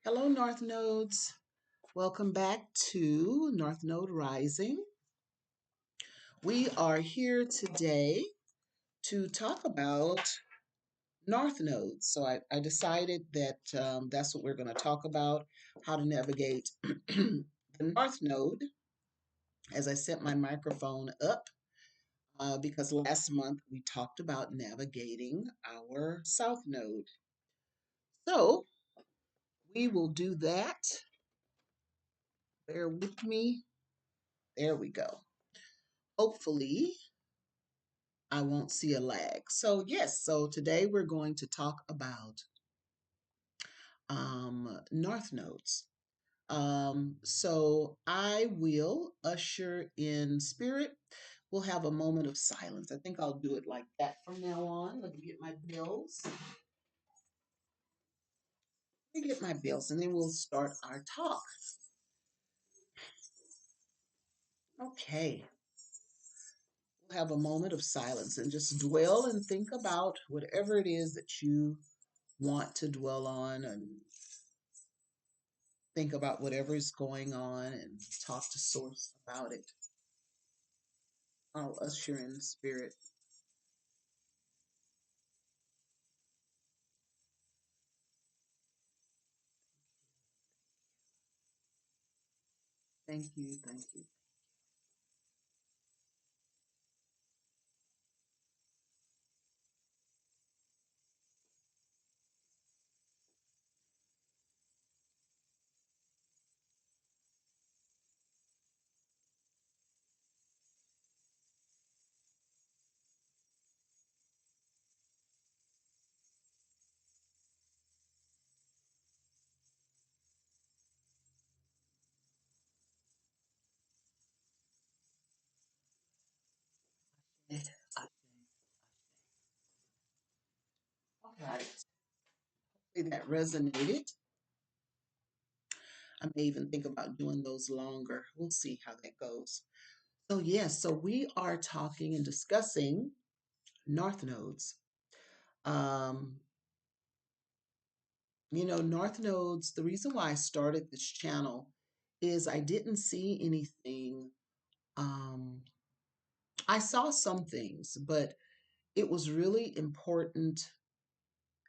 Hello, North Nodes. Welcome back to North Node Rising. We are here today to talk about North Nodes. So I decided that that's what we're going to talk about, how to navigate the North Node as I set my microphone up because last month we talked about navigating our South Node. So we will do that. Bear with me. There we go. Hopefully, I won't see a lag. So, yes, so today we're going to talk about North Nodes. So, I will usher in spirit. We'll have a moment of silence. I think I'll do it like that from now on. Let me get my bills. And then we'll start our talk. Okay. We'll have a moment of silence and just dwell and think about whatever it is that you want to dwell on and think about whatever is going on and talk to Source about it. I'll usher in spirit. Thank you, thank you. All right. Hopefully that resonated. I may even think about doing those longer. We'll see how that goes. So, yes, so we are talking and discussing North Nodes. Um, North Nodes, the reason why I started this channel is I didn't see anything. Um, I saw some things, but it was really important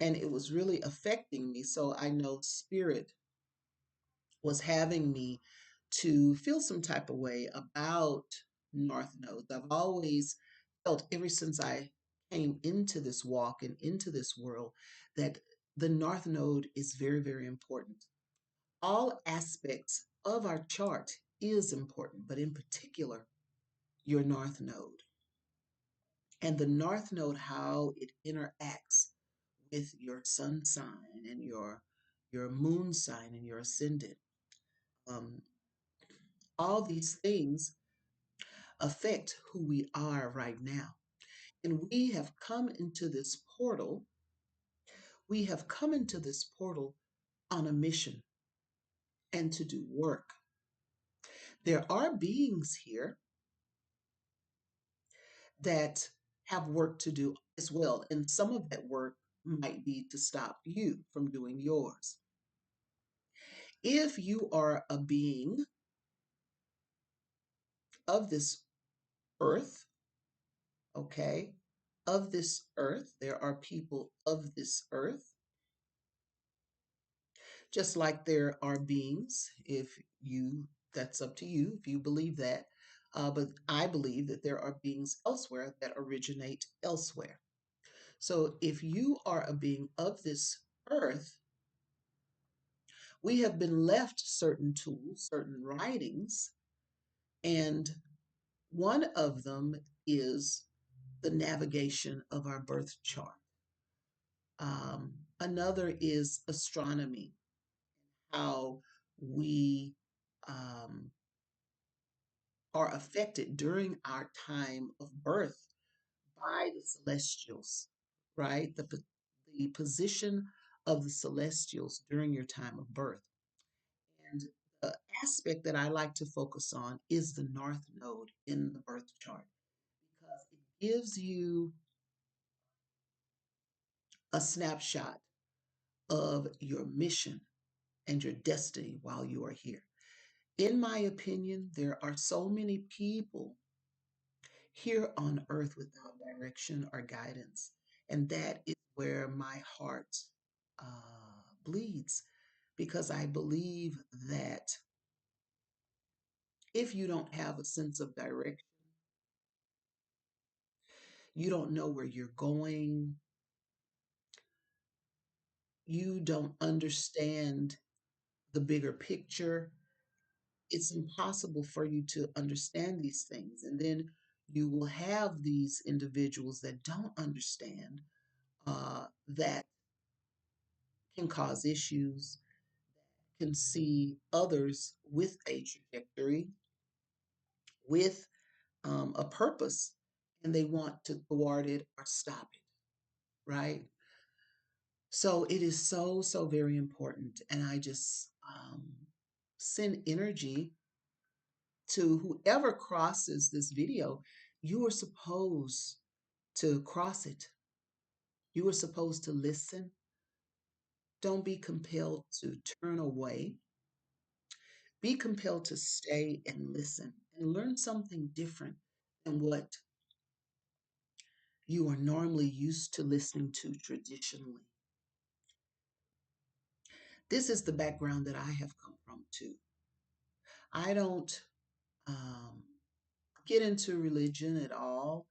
and it was really affecting me. So I know spirit was having me to feel some type of way about North Nodes. I've always felt ever since I came into this walk and into this world that the North Node is very, very important. All aspects of our chart is important, but in particular, your North Node. And the North Node, how it interacts with your sun sign and your moon sign and your ascendant. Um, all these things affect who we are right now. And we have come into this portal. We have come into this portal on a mission and to do work. There are beings here that have work to do as well. And some of that work might be to stop you from doing yours. If you are a being of this earth, okay, of this earth, there are people of this earth, just like there are beings, if you, that's up to you, if you believe that. But I believe that there are beings elsewhere that originate elsewhere. So if you are a being of this earth, we have been left certain tools, certain writings, and one of them is the navigation of our birth chart. Another is astronomy, how we um, are affected during our time of birth by the celestials, right? The position of the celestials during your time of birth. And the aspect that I like to focus on is the North Node in the birth chart because it gives you a snapshot of your mission, and your destiny while you are here. In my opinion, there are so many people here on earth without direction or guidance. And that is where my heart bleeds, because I believe that if you don't have a sense of direction, you don't know where you're going, you don't understand the bigger picture, it's impossible for you to understand these things. And then you will have these individuals that don't understand, that can cause issues, can see others with a trajectory, with a purpose, and they want to thwart it or stop it, right? So it is so, so very important. And I just send energy to whoever crosses this video. You are supposed to cross it. You are supposed to listen. Don't be compelled to turn away. Be compelled to stay and listen and learn something different than what you are normally used to listening to traditionally. This is the background that I have come from too. I don't um, get into religion at all.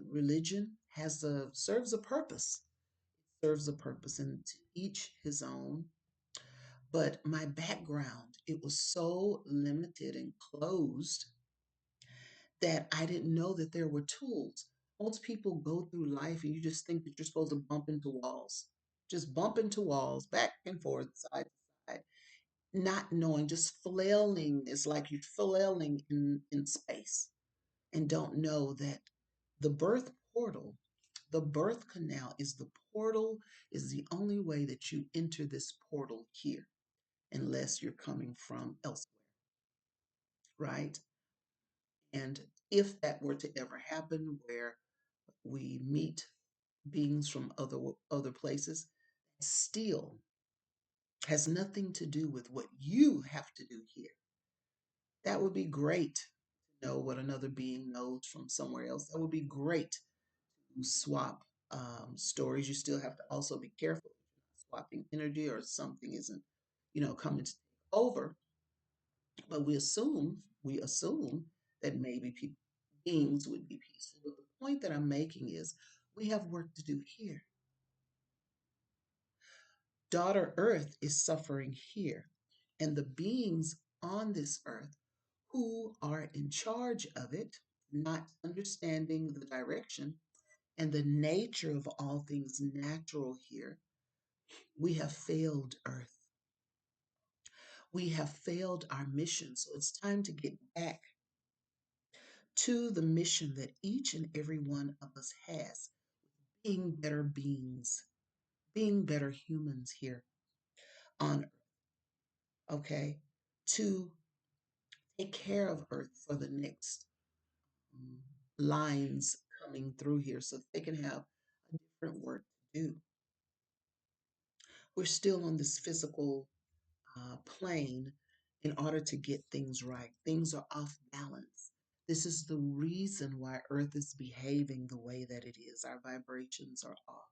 Religion has a serves a purpose. Serves a purpose, and to each his own. But my background, it was so limited and closed that I didn't know that there were tools. Most people go through life and you just think that you're supposed to bump into walls, just bump into walls, back and forth, side to side, not knowing, just flailing. It's like you're flailing in space and don't know that the birth portal, the birth canal is the portal, is the only way that you enter this portal here, unless you're coming from elsewhere, right? And if that were to ever happen, where we meet beings from other places, still has nothing to do with what you have to do here. That would be great to know what another being knows from somewhere else. That would be great to swap stories. You still have to also be careful swapping energy or something isn't, coming to take over. But we assume that maybe people beings would be peaceful. But the point that I'm making is we have work to do here. Daughter Earth is suffering here, and the beings on this earth who are in charge of it, not understanding the direction and the nature of all things natural here, we have failed Earth. We have failed our mission. So it's time to get back to the mission that each and every one of us has, being better beings, being better humans here on Earth, okay? To take care of Earth for the next um, lines coming through here so that they can have a different work to do. We're still on this physical plane in order to get things right. Things are off balance. This is the reason why Earth is behaving the way that it is. Our vibrations are off,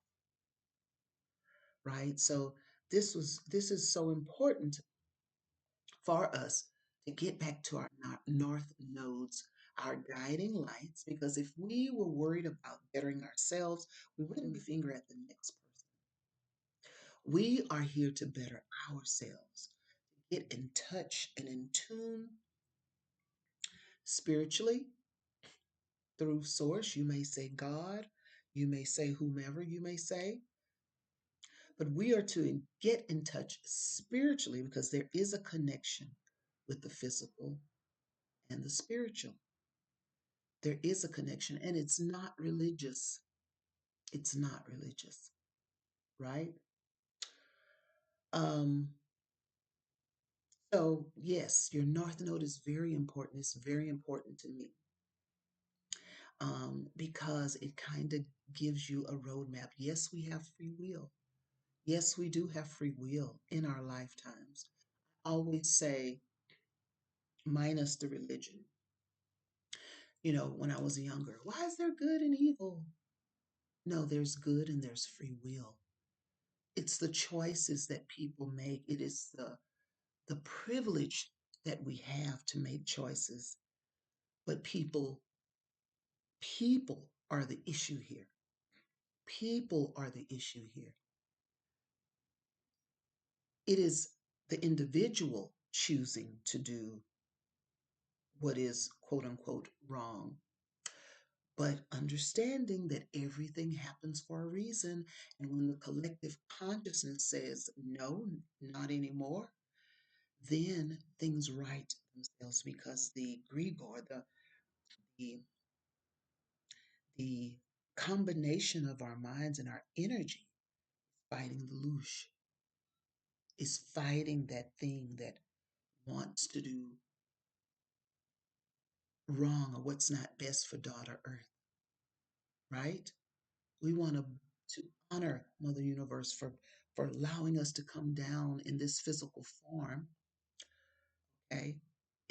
right? So this is so important for us to get back to our north nodes, our guiding lights, because if we were worried about bettering ourselves, we wouldn't be finger at the next person. We are here to better ourselves, get in touch and in tune spiritually through source. You may say God, you may say whomever you may say, but we are to get in touch spiritually because there is a connection with the physical and the spiritual. There is a connection, and it's not religious. It's not religious, right? Um, so yes, your north node is very important. It's very important to me, because it kind of gives you a roadmap. Yes, we have free will. Yes, we do have free will in our lifetimes. I always say, minus the religion. When I was younger, why is there good and evil? No, there's good and there's free will. It's the choices that people make. It is the privilege that we have to make choices. But people are the issue here. People are the issue here. It is the individual choosing to do what is quote unquote wrong, but understanding that everything happens for a reason. And when the collective consciousness says, no, not anymore, then things right themselves because the egregore, the, the combination of our minds and our energy fighting the loosh, is fighting that thing that wants to do wrong or what's not best for daughter Earth, right? We want to honor Mother Universe for allowing us to come down in this physical form, okay,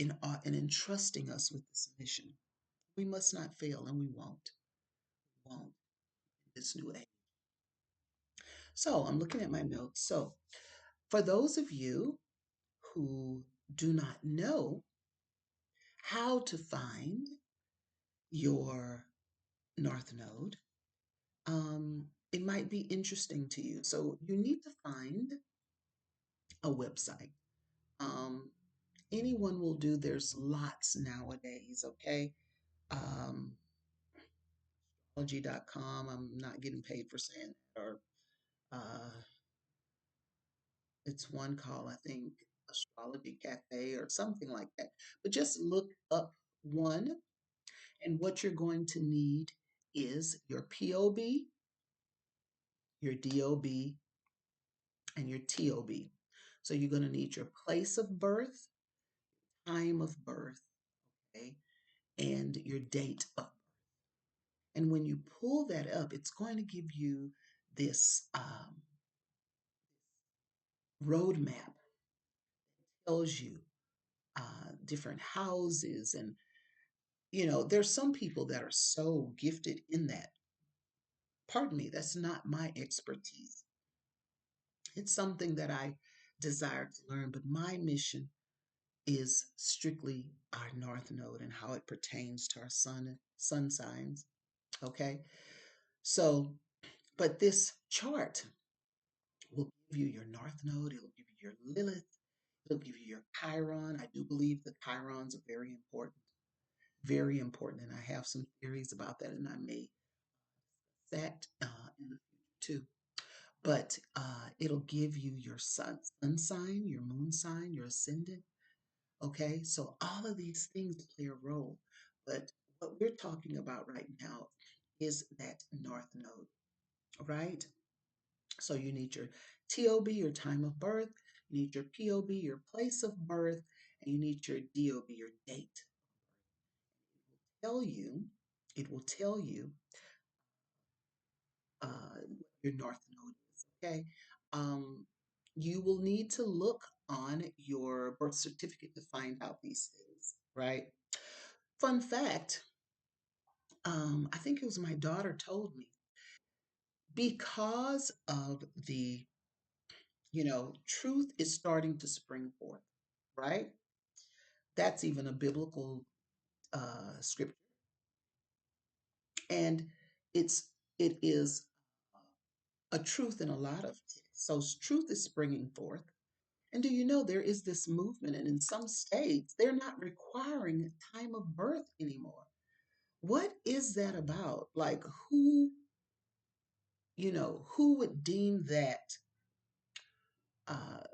and entrusting us with this mission. We must not fail, and we won't. Won't in this new age. So I'm looking at my notes. So for those of you who do not know how to find your North Node, it might be interesting to you. So you need to find a website. Um, Anyone will do. There's lots nowadays, okay? Um, astrology.com. I'm not getting paid for saying that. Or uh, it's one called, I think, Astrology Cafe or something like that. But just look up one, and what you're going to need is your POB, your DOB, and your TOB. So you're going to need your place of birth, time of birth, okay, and your date of. And when you pull that up, it's going to give you this roadmap, tells you different houses. And, there's some people that are so gifted in that. Pardon me, that's not my expertise. It's something that I desire to learn, but my mission is strictly our North Node and how it pertains to our sun signs. Okay. So, but this chart will give you your North Node, it'll give you your Lilith, it'll give you your Chiron. I do believe the Chirons are very important, and I have some theories about that, and I may that in the future too. But it'll give you your sun sign, your moon sign, your ascendant. Okay, so all of these things play a role, but what we're talking about right now is that North Node, right? So you need your TOB, your time of birth, you need your POB, your place of birth, and you need your DOB, your date. Tell you, it will tell you what your North Node is. Okay, um, you will need to look on your birth certificate to find out these things, right? Fun fact, I think it was my daughter told me, because of the, truth is starting to spring forth, right? That's even a biblical scripture, and it is a truth in a lot of texts. So truth is springing forth. And do you know there is this movement, and in some states they're not requiring time of birth anymore? What is that about? Like, who would deem that, uh,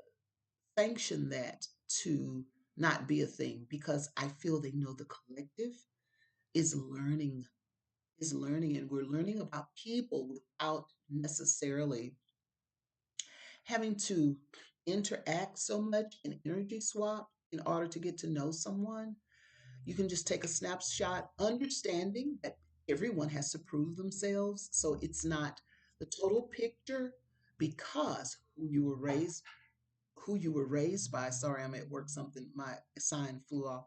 sanction that to not be a thing? Because I feel they know the collective is learning, and we're learning about people without necessarily having to interact so much and energy swap in order to get to know someone. You can just take a snapshot, understanding that everyone has to prove themselves. So it's not the total picture, because who you were raised by. Sorry, I'm at work. Something my sign flew off.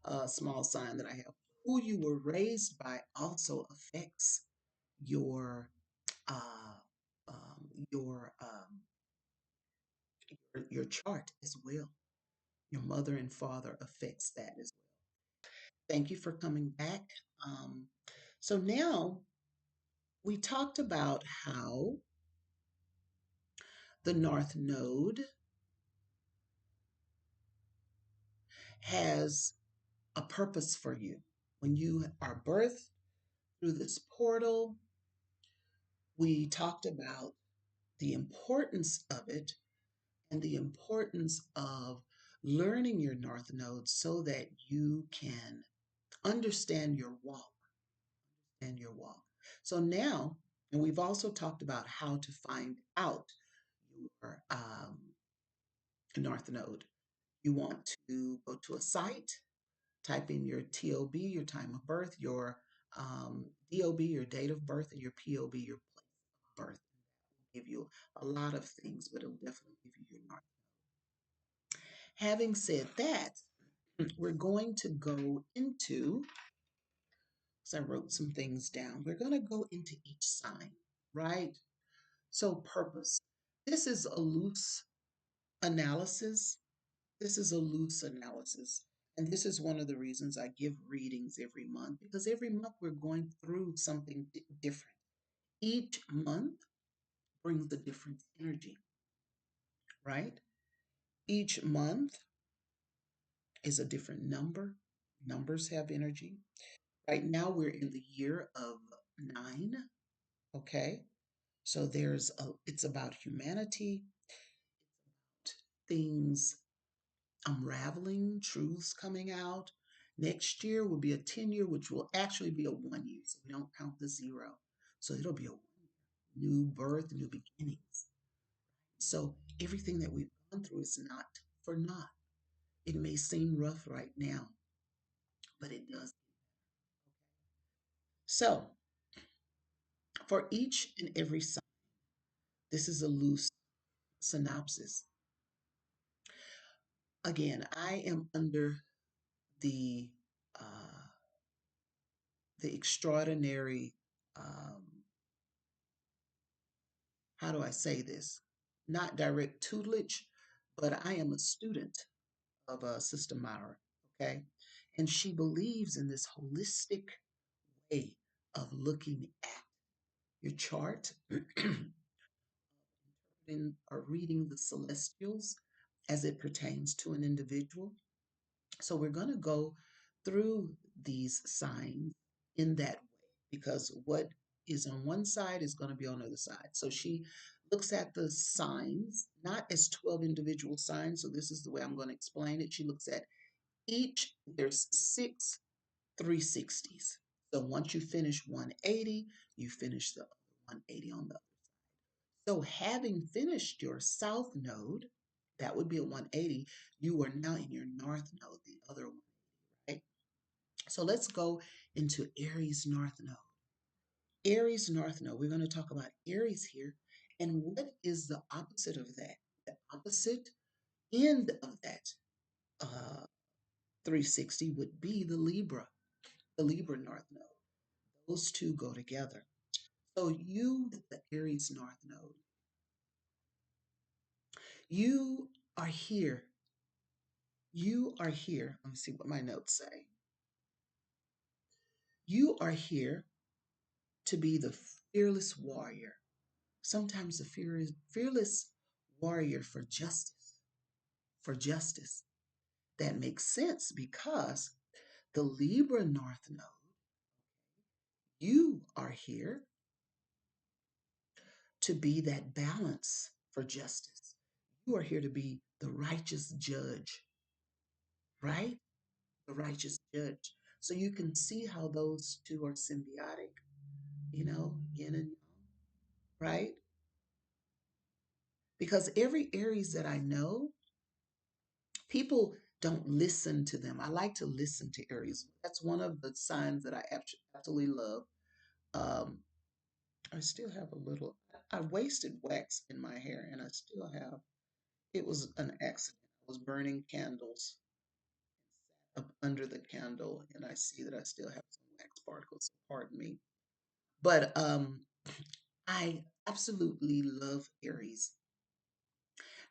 A small sign that I have. Who you were raised by also affects your uh, your your chart as well. Your mother and father affects that as well. Thank you for coming back. Um, so now we talked about how the North Node has a purpose for you. When you are birthed through this portal, we talked about the importance of it and the importance of learning your North Node so that you can understand your walk and your walk. So now, and we've also talked about how to find out your North Node. You want to go to a site, type in your TOB, your time of birth, your DOB, your date of birth, and your POB, your place of birth. It'll give you a lot of things, but it'll definitely give you your North. Having said that, we're going to go into, so I wrote some things down. We're going to go into each sign, right? So, purpose. This is a loose analysis. This is a loose analysis. And this is one of the reasons I give readings every month because every month we're going through something different. Each month brings a different energy, right? Each month is a different number. Numbers have energy. Right now we're in the year of 9, okay? So it's about humanity, things unraveling, truths coming out. Next year will be a 10-year, which will actually be a 1 year. So we don't count the zero. So it'll be a new birth, new beginnings. So everything that we've gone through is not for naught. It may seem rough right now, but it does. So for each and every sign, this is a loose synopsis. Again, I am under the uh, the extraordinary. How do I say this? Not direct tutelage, but I am a student of Sister Myra. Okay, and she believes in this holistic way of looking at your chart or reading the celestials as it pertains to an individual. So we're going to go through these signs in that way because what is on one side is going to be on the other side. So she looks at the signs not as 12 individual signs. So this is the way I'm going to explain it. She looks at each, there's 6 360s. So once you finish 180, you finish the 180 on the. So having finished your south node, that would be a 180, you are now in your north node, the other one, right? So let's go into Aries north node. Aries north node, we're going to talk about Aries here. And what is the opposite of that? The opposite end of that 360 would be the Libra north node. Those two go together. So you, the Aries north node, you are here. You are here. Let me see what my notes say. You are here to be the fearless warrior. Sometimes the fearless warrior for justice. For justice. That makes sense because the Libra North Node, you are here to be that balance for justice. You are here to be the righteous judge, right? The righteous judge. So you can see how those two are symbiotic, yin and yang, right? Because every Aries that I know, people don't listen to them. I like to listen to Aries. That's one of the signs that I absolutely love. Um, I still have a little. I wasted wax in my hair and I still have. It was an accident. I was burning candles up under the candle and I see that I still have some wax particles. Pardon me. But I absolutely love Aries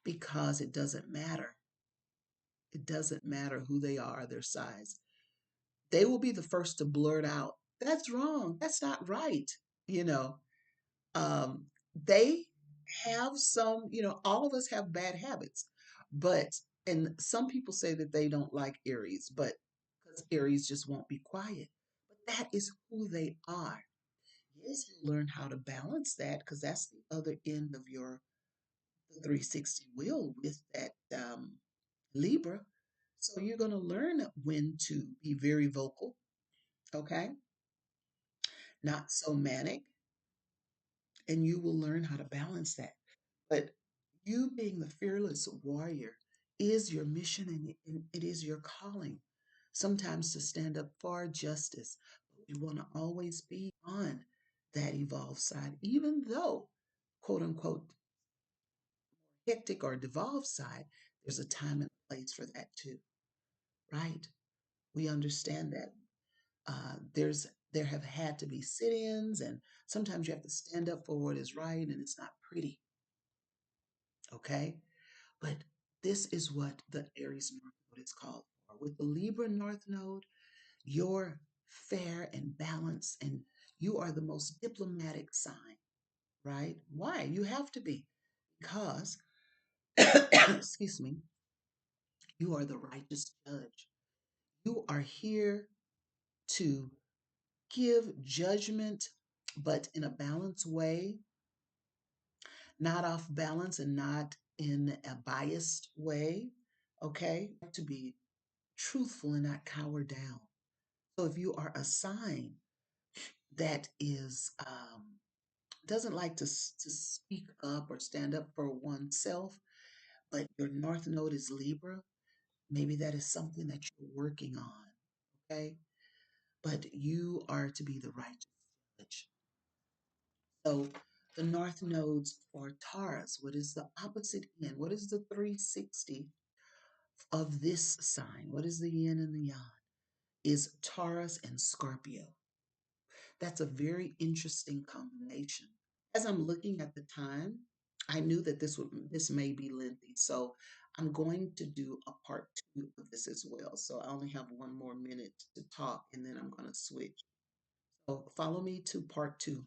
because it doesn't matter. It doesn't matter who they are, their size. They will be the first to blurt out, that's wrong. That's not right. You know, they have some, all of us have bad habits, but, and some people say that they don't like Aries, but because Aries just won't be quiet. But that is who they are. Yes, you learn how to balance that because that's the other end of your 360 wheel with that Libra. So you're going to learn when to be very vocal, okay? Not so manic, and you will learn how to balance that. But you being the fearless warrior is your mission and it is your calling. Sometimes to stand up for justice, but we want to always be on that evolved side, even though, quote unquote, hectic or devolved side, there's a time and place for that too, right? We understand that. There have had to be sit-ins, and sometimes you have to stand up for what is right, and it's not pretty, okay? But this is what the Aries North Node is called for. With the Libra North Node, you're fair and balanced, and you are the most diplomatic sign, right? Why? You have to be, because, excuse me, you are the righteous judge. You are here to give judgment, but in a balanced way, not off balance and not in a biased way. Okay? To be truthful and not cower down. So if you are a sign that is doesn't like to speak up or stand up for oneself, but your north node is Libra, maybe that is something that you're working on. Okay, but you are to be the righteous judge. So the north nodes for Taurus, what is the opposite end? What is the 360 of this sign? What is the yin and the yang? Is Taurus and Scorpio. That's a very interesting combination. As I'm looking at the time, I knew that this may be lengthy, so I'm going to do a part two of this as well. So I only have one more minute to talk, and then I'm going to switch. So follow me to part two.